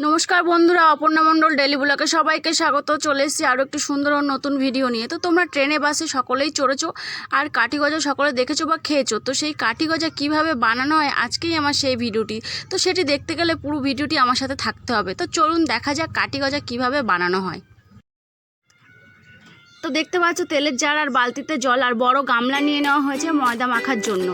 নমস্কার বন্ধুরা, অপর্ণা মণ্ডল ডেলি ব্লগে সবাইকে স্বাগত। চলে এসেছি আরও একটি সুন্দর ও নতুন ভিডিও নিয়ে। তো তোমরা ট্রেনে বাসে সকলেই চড়েছো আর কাঠি গজা সকলে দেখেছো বা খেয়েছো। তো সেই কাঠি গজা কীভাবে বানানো হয় আজকেই আমার সেই ভিডিওটি। তো সেটি দেখতে গেলে পুরো ভিডিওটি আমার সাথে থাকতে হবে। তো চলুন দেখা যাক কাঠি গজা কীভাবে বানানো হয়। তো দেখতে পাচ্ছ তেলের জার আর বালতিতে জল আর বড় গামলা নিয়ে নেওয়া হয়েছে ময়দা মাখার জন্য।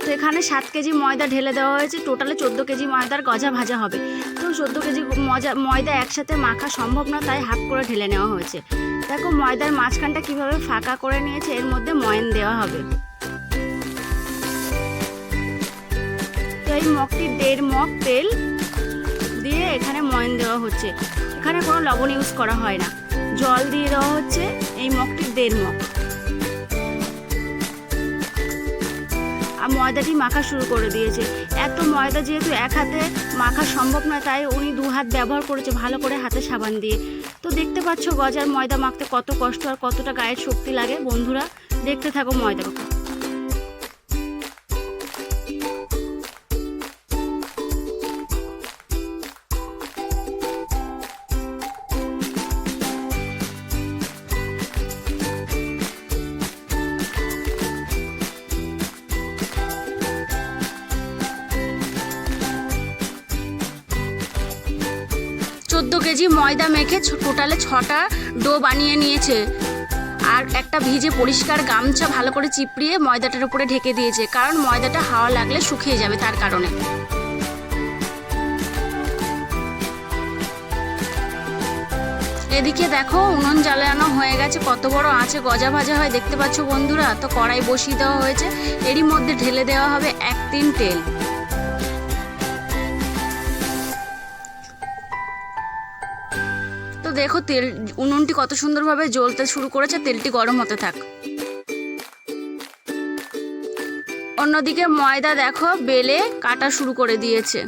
তো এখানে 7 কেজি ময়দা ঢেলে দেওয়া হয়েছে। টোটালে 14 কেজি ময়দার গজা ভাজা হবে। তো 14 কেজি ময়দা একসাথে মাখা সম্ভব না, তাই হাফ করে ঢেলে নেওয়া হয়েছে। দেখো ময়দার মাঝখানটা কিভাবে ফাঁকা করে নিয়েছে, এর মধ্যে ময়ান দেওয়া হবে। তো এই মগটি 1.5 মগ তেল দিয়ে এখানে ময়ান দেওয়া হচ্ছে। এখানে কোনো লবণ ইউজ করা হয় না। জল দিয়ে দেওয়া হচ্ছে এই মগটির 1.5 মগ। আর ময়দাটি মাখা শুরু করে দিয়েছে। এত ময়দা যেহেতু এক হাতে মাখা সম্ভব না, তাই উনি 2 হাত ব্যবহার করেছে ভালো করে হাতে সাবান দিয়ে। তো দেখতে পাচ্ছ গজার ময়দা মাখতে কত কষ্ট আর কতটা গায়ের শক্তি লাগে। বন্ধুরা দেখতে থাকো ময়দা মাখা। 14 কেজি ময়দা মেখে টোটালে 6টা ডো বানিয়ে নিয়েছে। আর একটা ভিজে পরিষ্কার গামছা ভালো করে চিপড়িয়ে ময়দাটার উপরে ঢেকে দিয়েছে, কারণ ময়দাটা হাওয়া লাগলে শুকিয়ে যাবে তার কারণে। এদিকে দেখো উনুন জ্বালানো হয়ে গেছে। কত বড় আঁচে গজা ভাজা হয় দেখতে পাচ্ছ বন্ধুরা। তো কড়াই বসিয়ে দেওয়া হয়েছে। এরই মধ্যে ঢেলে দেওয়া হবে 1 টিন তেল। তো দেখো উনুনটি কত সুন্দরভাবে জ্বলতে শুরু করেছে। তেলটি গরম হতে থাক। অন্যদিকে ময়দা দেখো বেলে কাটা শুরু করে দিয়েছে।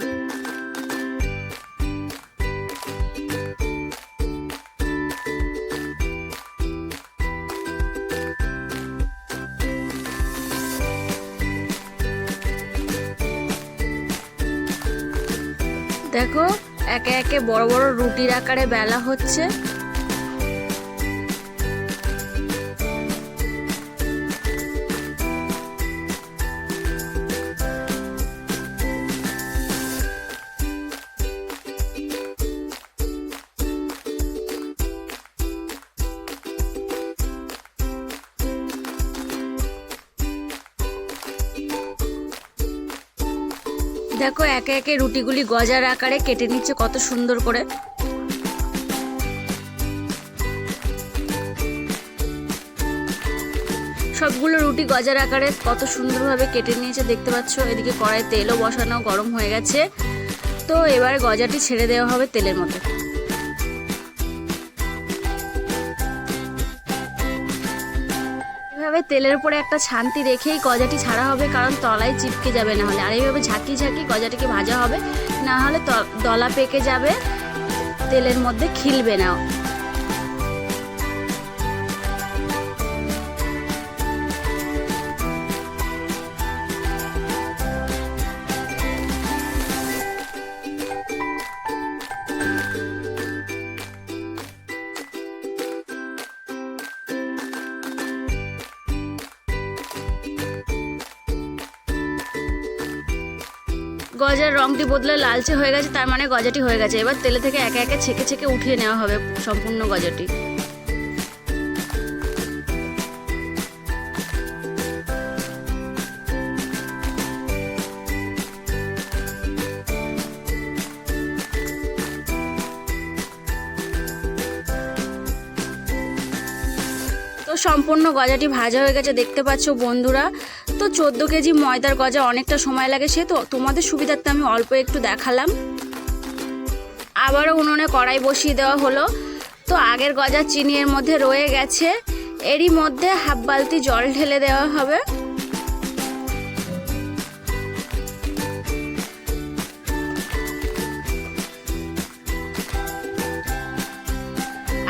দেখো একে একে বড় বড় রুটির আকারে বেলা হচ্ছে। দেখো একে একে রুটিগুলি গজার আকারে কেটে নিচ্ছে কত সুন্দর করে। সবগুলো রুটি গজার আকারে কত সুন্দরভাবে কেটে নিয়েছে দেখতে পাচ্ছ। এদিকে কড়াই তেলও বসানো গরম হয়ে গেছে। তো এবারে গজাটি ছেড়ে দেওয়া হবে তেলের মধ্যে। এভাবে তেলের উপরে একটা ছান্তি রেখেই গজাটি ছাড়া হবে, কারণ তলায় চিপকে যাবে না হলে। আর এইভাবে ঝাঁকিয়ে ঝাঁকিয়ে গজাটিকে ভাজা হবে, না হলে দলা পেকে যাবে, তেলের মধ্যে খিলবে না। গজার রংটি বদলে লালচে হয়ে গেছে, তার মানে গজাটি হয়ে গেছে। এবার তেলে থেকে একে একে ছেঁকে ছেঁকে উঠিয়ে নেওয়া হবে সম্পূর্ণ গজাটি। তো সম্পূর্ণ গজাটি ভাজা হয়ে গেছে দেখতে পাচ্ছ বন্ধুরা। তো 14 কেজি ময়দার গজা অনেকটা সময় লাগে, সে তো তোমাদের সুবিধার্থে আমি অল্প একটু দেখালাম। আবারও উনুনে কড়াই বসিয়ে দেওয়া হলো। তো আগের গজা চিনি এর মধ্যে রয়ে গেছে। এরই মধ্যে হাফ বালতি জল ঢেলে দেওয়া হবে।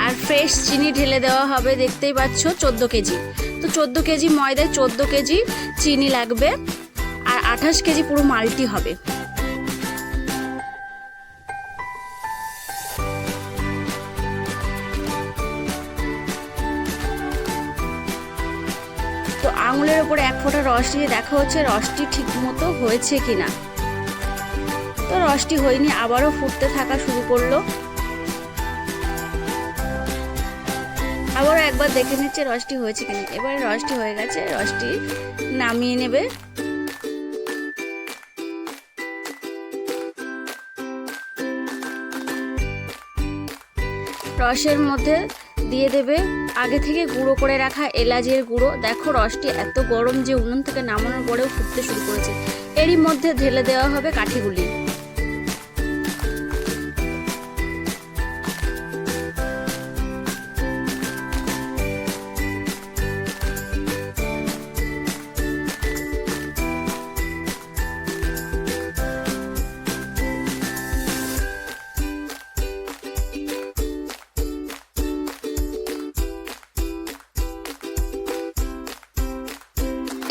আর ফ্রেশ চিনি ঢেলে দেওয়া হবে দেখতেই পাচ্ছ 14 কেজি। তো 14 কেজি ময়দায় 14 কেজি চিনি লাগবে। আর 28 কেজি পুরো মালটি হবে। আঙুলের ওপরে এক ফোঁটা রস দিয়ে দেখা হচ্ছে রসটি ঠিক মতো হয়েছে কিনা। তো রসটি হয়নি, আবারও ফুটতে থাকা শুরু করলো। আবারও একবার দেখে নিচ্ছে রসটি হয়েছে কিনা। এবারে রসটি হয়ে গেছে, রসটি নামিয়ে নেবে। রসের মধ্যে দিয়ে দেবে আগে থেকে গুঁড়ো করে রাখা এলাচের গুঁড়ো। দেখো রসটি এত গরম যে উনুন থেকে নামানোর পরেও ফুটতে শুরু করেছে। এরই মধ্যে ঢেলে দেওয়া হবে কাঠিগুলি।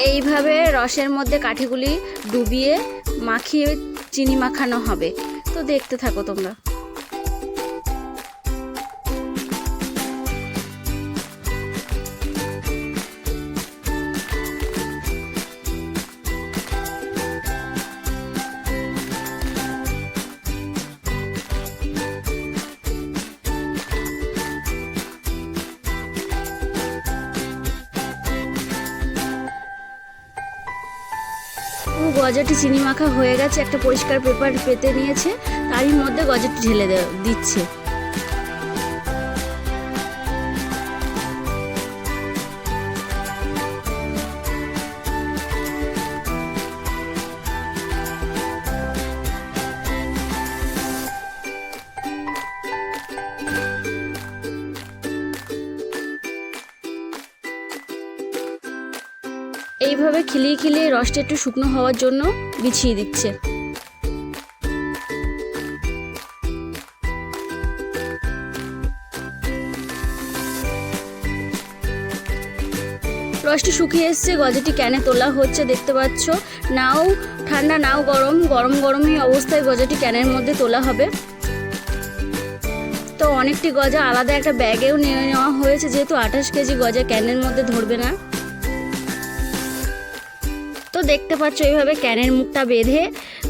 এইভাবে রসের মধ্যে কাঠিগুলি ডুবিয়ে মাখিয়ে চিনি মাখানো হবে। তো দেখতে থাকো তোমরা। গজাটি চিনি মাখা হয়ে গেছে, একটা পরিষ্কার পেপার পেতে নিয়েছে, তারই মধ্যে গজাটি ঢেলে দিচ্ছে। এইভাবে খিলিয়ে খিলিয়ে রসটা একটু শুকনো হওয়ার জন্য বিছিয়ে দিচ্ছে। রসটি শুকিয়ে এসছে, গজাটি ক্যানে তোলা হচ্ছে দেখতে পাচ্ছ। নাও ঠান্ডা নাও গরম, গরম গরমই অবস্থায় গজাটি ক্যানের মধ্যে তোলা হবে। তো অনেকটি গজা আলাদা একটা ব্যাগেও নিয়ে নেওয়া হয়েছে, যেহেতু 28 কেজি গজা ক্যানের মধ্যে ধরবে না। তো দেখতে পাচ্ছ এইভাবে ক্যানের মুখটা বেঁধে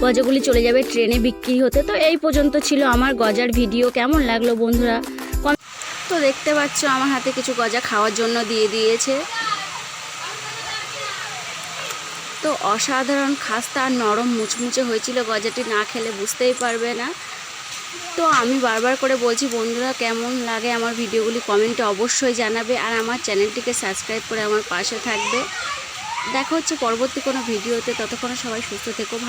গজাগুলি চলে যাবে ট্রেনে বিক্রি হতে। তো এই পর্যন্ত ছিল আমার গজার ভিডিও। কেমন লাগলো বন্ধুরা? তো দেখতে পাচ্ছ আমার হাতে কিছু গজা খাওয়ার জন্য দিয়ে দিয়েছে। তো অসাধারণ খাস্তা আর নরম মুচমুচে হয়েছিল গজাটি, না খেলে বুঝতেই পারবে না। তো আমি বারবার করে বলছি বন্ধুরা, কেমন লাগে আমার ভিডিওগুলি কমেন্টে অবশ্যই জানাবে, আর আমার চ্যানেলটিকে সাবস্ক্রাইব করে আমার পাশে থাকবে। দেখা হচ্ছে পরবর্তী কোনো ভিডিওতে। ততক্ষণে সবাই সুস্থ থেকো, ভালো।